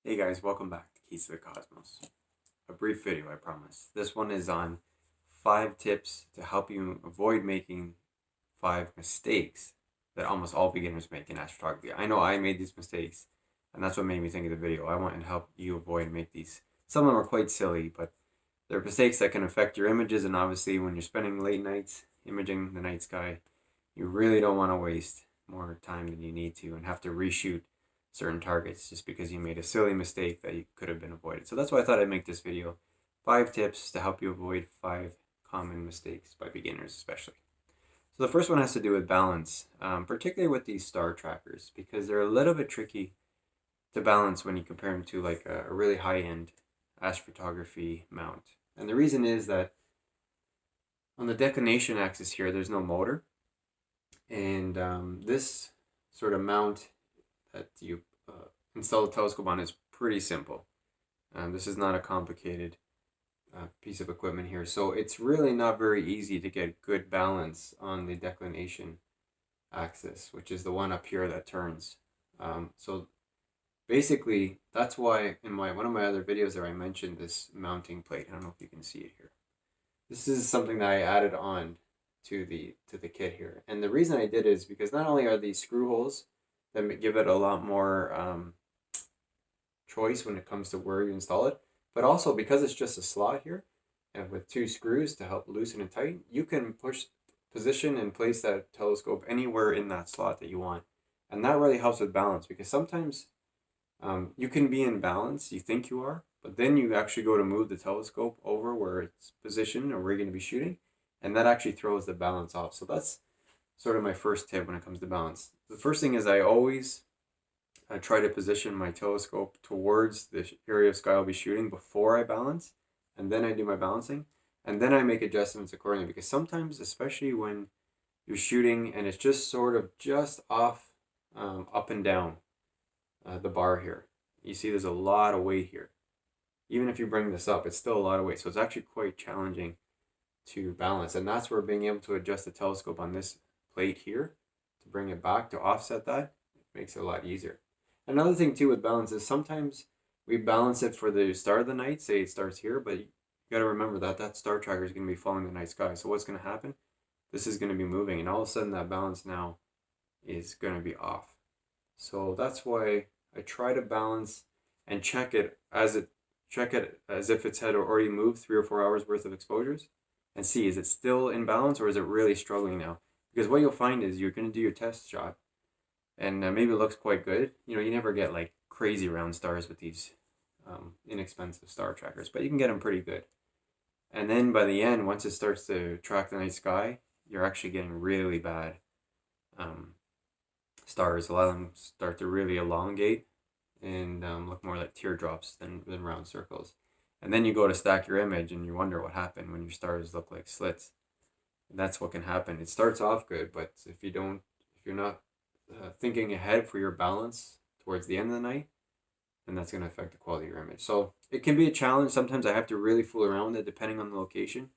Hey guys, welcome back to Keys to the Cosmos. A brief video, I promise. This one is on 5 tips to help you avoid making 5 mistakes that almost all beginners make in astrophotography. I know I made these mistakes, and that's what made me think of the video. I want to help you avoid and make these. Some of them are quite silly, but they're mistakes that can affect your images, and obviously when you're spending late nights imaging the night sky, you really don't want to waste more time than you need to and have to reshoot certain targets just because you made a silly mistake that you could have been avoided. So that's why I thought I'd make this video. 5 tips to help you avoid 5 common mistakes by beginners especially. So the first one has to do with balance, particularly with these star trackers, because they're a little bit tricky to balance when you compare them to like a really high-end astrophotography mount. And the reason is that on the declination axis here, there's no motor. And this sort of mount that you install the telescope on is pretty simple. This is not a complicated piece of equipment here. So it's really not very easy to get good balance on the declination axis, which is the one up here that turns. So basically, that's why in one of my other videos there I mentioned this mounting plate. I don't know if you can see it here. This is something that I added on to the kit here. And the reason I did is because not only are these screw holes that give it a lot more choice when it comes to where you install it, but also because it's just a slot here and with 2 screws to help loosen and tighten, you can position and place that telescope anywhere in that slot that you want. And that really helps with balance because sometimes you can be in balance, you think you are, but then you actually go to move the telescope over where it's positioned or where you're going to be shooting, and that actually throws the balance off. So that's sort of my first tip when it comes to balance. The first thing is I try to position my telescope towards the area of sky I'll be shooting before I balance, and then I do my balancing, and then I make adjustments accordingly because sometimes, especially when you're shooting and it's just sort of just off up and down the bar here, you see there's a lot of weight here. Even if you bring this up, it's still a lot of weight, so it's actually quite challenging to balance, and that's where being able to adjust the telescope on this plate here to bring it back to offset that makes it a lot easier. Another thing too with balance is sometimes we balance it for the start of the night, say it starts here, but you got to remember that that star tracker is going to be following the night sky. So what's going to happen? This is going to be moving, and all of a sudden that balance now is going to be off. So that's why I try to balance and check it as if it's had already moved 3 or 4 hours worth of exposures and see, is it still in balance or is it really struggling now? Because what you'll find is you're going to do your test shot and maybe it looks quite good. You know, you never get like crazy round stars with these inexpensive star trackers, but you can get them pretty good. And then by the end, once it starts to track the night sky, you're actually getting really bad um, stars. A lot of them start to really elongate and look more like teardrops than round circles. And then you go to stack your image and you wonder what happened when your stars look like slits. And that's what can happen. It starts off good, but if you're not thinking ahead for your balance towards the end of the night, then that's going to affect the quality of your image. So it can be a challenge. Sometimes I have to really fool around with it depending on the location.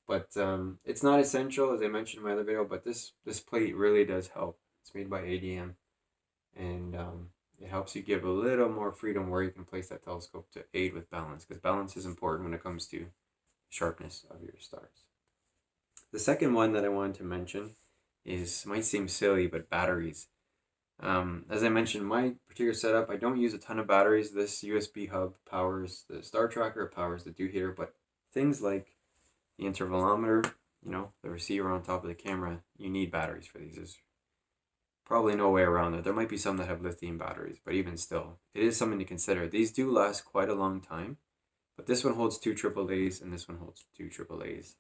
But it's not essential, as I mentioned in my other video, but this plate really does help. It's made by ADM, and it helps you give a little more freedom where you can place that telescope to aid with balance, because balance is important when it comes to sharpness of your stars. The second one that I wanted to mention is, might seem silly, but batteries. As I mentioned, my particular setup, I don't use a ton of batteries. This USB hub powers the star tracker, it powers the dew heater, but things like the intervalometer, you know, the receiver on top of the camera, you need batteries for these. There's probably no way around it. There might be some that have lithium batteries, but even still, it is something to consider. These do last quite a long time, but this one holds 2 AAAs and this one holds 2 AAAs.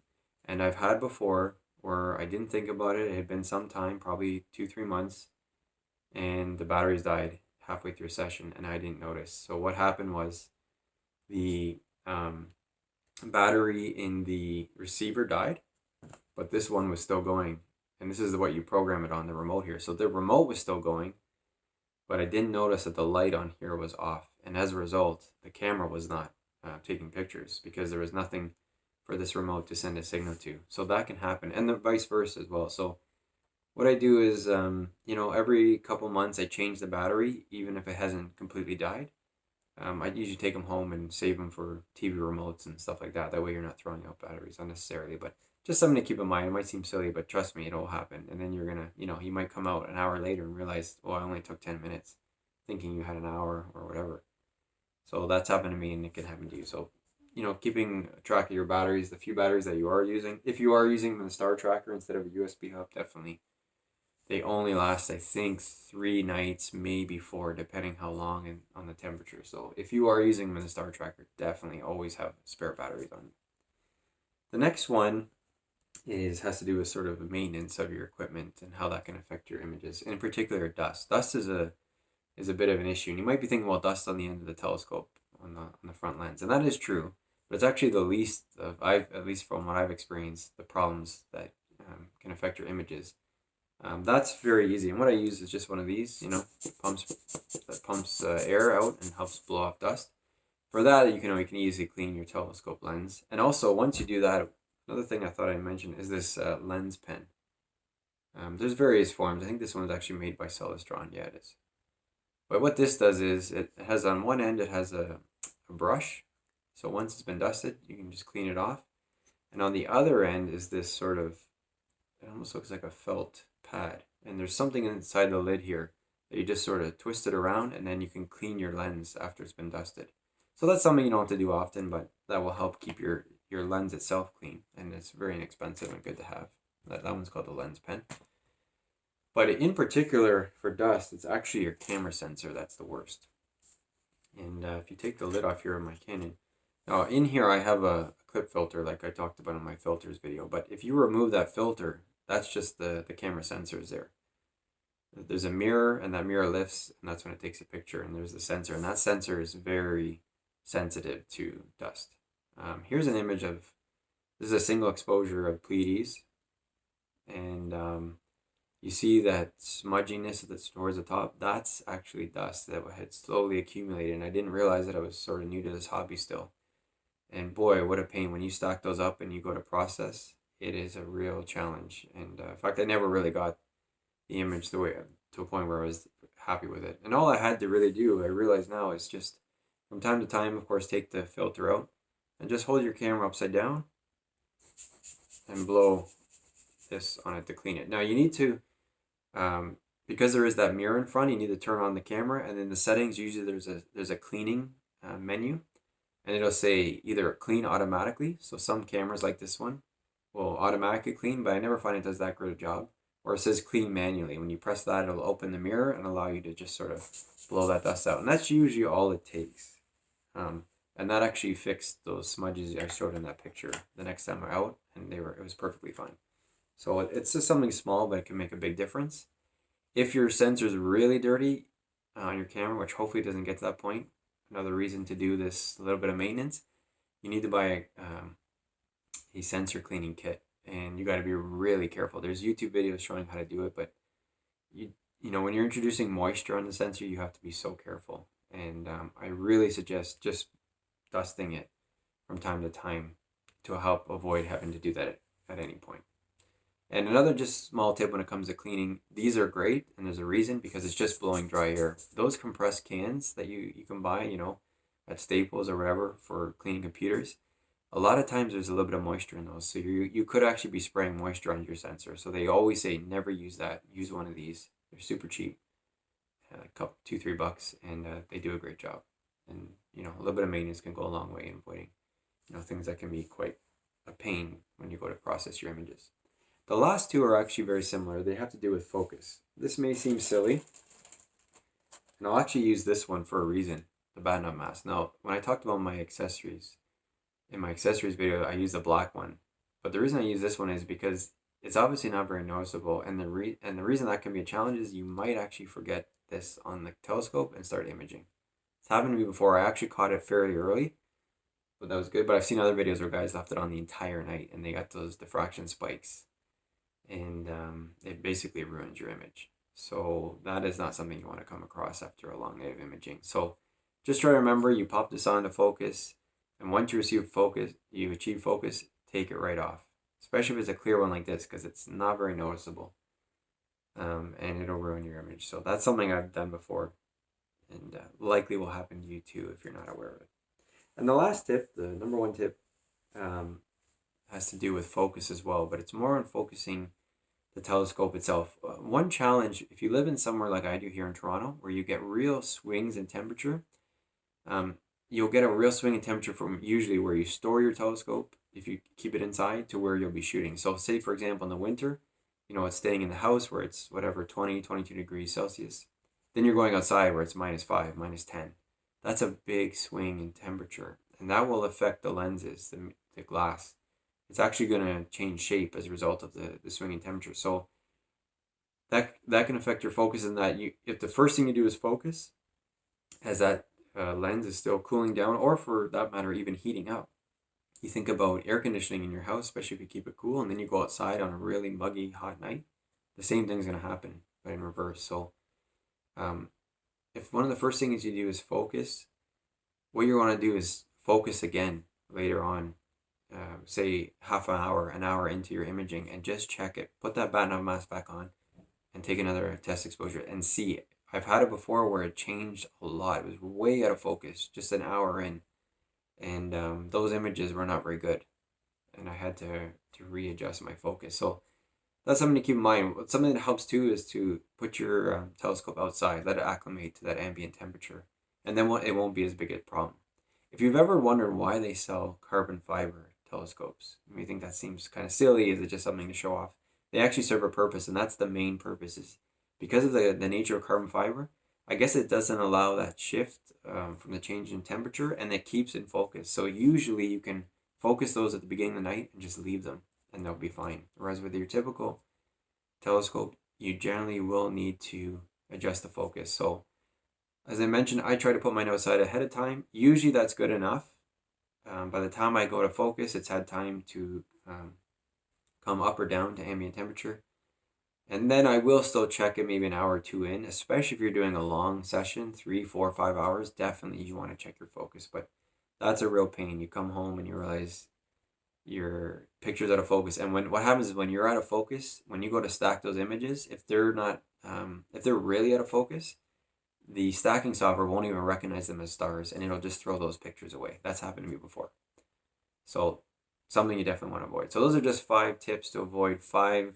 And I've had before where I didn't think about it. It had been some time, probably 2-3 months, and the batteries died halfway through a session and I didn't notice. So what happened was the battery in the receiver died, but this one was still going. And this is what you program it on the remote here. So the remote was still going, but I didn't notice that the light on here was off. And as a result, the camera was not taking pictures because there was nothing for this remote to send a signal to. So that can happen, and the vice versa as well. So what I do is, you know, every couple months I change the battery, even if it hasn't completely died. I usually take them home and save them for TV remotes and stuff like that. That way you're not throwing out batteries unnecessarily. But just something to keep in mind. It might seem silly, but trust me, it'll happen. And then you're gonna, you might come out an hour later and realize, well, I only took 10 minutes, thinking you had an hour or whatever. So that's happened to me, and it can happen to you. So, keeping track of your batteries, the few batteries that you are using. If you are using the Star Tracker instead of a USB hub, definitely. They only last, I think, 3 nights, maybe 4, depending how long and on the temperature. So if you are using them in the Star Tracker, definitely always have spare batteries on. The next one has to do with sort of maintenance of your equipment and how that can affect your images. In particular, dust. Dust is a bit of an issue, and you might be thinking, well, dust on the end of the telescope on the front lens, and that is true. But it's actually the least of at least from what I've experienced, the problems that can affect your images. That's very easy, and what I use is just one of these, pumps air out and helps blow off dust. For that, you can easily clean your telescope lens. And also, once you do that, another thing I thought I'd mention is this lens pen. There's various forms. I think this one was actually made by Celestron. Yeah, it is. But what this does is it has on one end, it has a brush. So once it's been dusted, you can just clean it off. And on the other end is this sort of, it almost looks like a felt pad. And there's something inside the lid here that you just sort of twist it around, and then you can clean your lens after it's been dusted. So that's something you don't have to do often, but that will help keep your lens itself clean. And it's very inexpensive and good to have. That one's called the lens pen. But in particular for dust, it's actually your camera sensor that's the worst. And if you take the lid off here on my Canon, now in here I have a clip filter like I talked about in my filters video. But if you remove that filter, that's just the camera sensors there. There's a mirror, and that mirror lifts, and that's when it takes a picture. And there's the sensor, and that sensor is very sensitive to dust. Here's an image of, this is a single exposure of Pleiades. And you see that smudginess that's towards the top? That's actually dust that had slowly accumulated, and I didn't realize that I was sort of new to this hobby still. And boy, what a pain. When you stack those up and you go to process, it is a real challenge. And in fact, I never really got the image to a point where I was happy with it. And all I had to really do, I realize now, is just from time to time, of course, take the filter out and just hold your camera upside down and blow this on it to clean it. Now you need to, because there is that mirror in front, you need to turn on the camera, and in the settings, usually there's a cleaning menu, and it'll say either clean automatically. So some cameras like this one will automatically clean, but I never find it does that great a job. Or it says clean manually. When you press that, it'll open the mirror and allow you to just sort of blow that dust out. And that's usually all it takes. And that actually fixed those smudges I showed in that picture the next time I'm out, and it was perfectly fine. So it's just something small, but it can make a big difference. If your sensor is really dirty on your camera, which hopefully doesn't get to that point, another reason to do this little bit of maintenance, you need to buy a sensor cleaning kit. And you got to be really careful. There's YouTube videos showing how to do it, but when you're introducing moisture on the sensor, you have to be so careful. And I really suggest just dusting it from time to time to help avoid having to do that at any point. And another just small tip when it comes to cleaning, these are great, and there's a reason, because it's just blowing dry air. Those compressed cans that you can buy, at Staples or wherever for cleaning computers, a lot of times there's a little bit of moisture in those. So you could actually be spraying moisture on your sensor. So they always say never use that. Use one of these. They're super cheap, like $2-3, and they do a great job. And a little bit of maintenance can go a long way in avoiding things that can be quite a pain when you go to process your images. The last two are actually very similar. They have to do with focus. This may seem silly, and I'll actually use this one for a reason, the bad nut mask. Now, when I talked about my accessories, in my accessories video, I use the black one. But the reason I use this one is because it's obviously not very noticeable. And the reason that can be a challenge is you might actually forget this on the telescope and start imaging. It's happened to me before. I actually caught it fairly early, but that was good. But I've seen other videos where guys left it on the entire night and they got those diffraction spikes. And it basically ruins your image. So that is not something you want to come across after a long night of imaging. So just try to remember, you pop this on to focus. And once you achieve focus, take it right off. Especially if it's a clear one like this, because it's not very noticeable. And it'll ruin your image. So that's something I've done before. and likely will happen to you too if you're not aware of it. And the last tip, the number one tip, has to do with focus as well, but it's more on focusing the telescope itself. One challenge, if you live in somewhere like I do here in Toronto, where you get real swings in temperature, you'll get a real swing in temperature from usually where you store your telescope, if you keep it inside, to where you'll be shooting. So say, for example, in the winter, it's staying in the house where it's whatever, 20, 22 degrees Celsius. Then you're going outside where it's -5, -10. That's a big swing in temperature, and that will affect the lenses, the glass. It's actually going to change shape as a result of the swing in temperature. So that can affect your focus, in that if the first thing you do is focus, as that lens is still cooling down, or for that matter, even heating up. You think about air conditioning in your house, especially if you keep it cool, and then you go outside on a really muggy, hot night, the same thing's going to happen, but in reverse. So if one of the first things you do is focus, what you want to do is focus again later on, say half an hour into your imaging, and just check it. Put that Bahtinov mask back on and take another test exposure and see it. I've had it before where it changed a lot. It was way out of focus just an hour in, and those images were not very good, and I had to readjust my focus. So that's something to keep in mind. Something that helps too is to put your telescope outside, let it acclimate to that ambient temperature, and then it won't be as big a problem. If you've ever wondered why they sell carbon fiber telescopes, you may think that seems kind of silly. Is it just something to show off? They actually serve a purpose, and that's the main purpose. Is because of the nature of carbon fiber, I guess it doesn't allow that shift from the change in temperature, and it keeps in focus. So usually you can focus those at the beginning of the night and just leave them, and they'll be fine. Whereas with your typical telescope, you generally will need to adjust the focus. So as I mentioned, I try to put mine outside ahead of time. Usually that's good enough. By the time I go to focus, it's had time to come up or down to ambient temperature. And then I will still check it maybe an hour or two in, especially if you're doing a long session, 3, 4, 5 hours. Definitely you want to check your focus, but that's a real pain. You come home and you realize your picture's out of focus. And what happens is when you're out of focus, when you go to stack those images, if they're not, if they're really out of focus, the stacking software won't even recognize them as stars, and it'll just throw those pictures away. That's happened to me before. So something you definitely want to avoid. So those are just 5 tips to avoid 5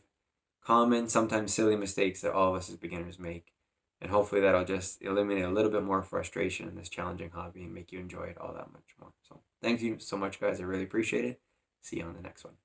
common, sometimes silly mistakes that all of us as beginners make. And hopefully that'll just eliminate a little bit more frustration in this challenging hobby and make you enjoy it all that much more. So thank you so much, guys. I really appreciate it. See you on the next one.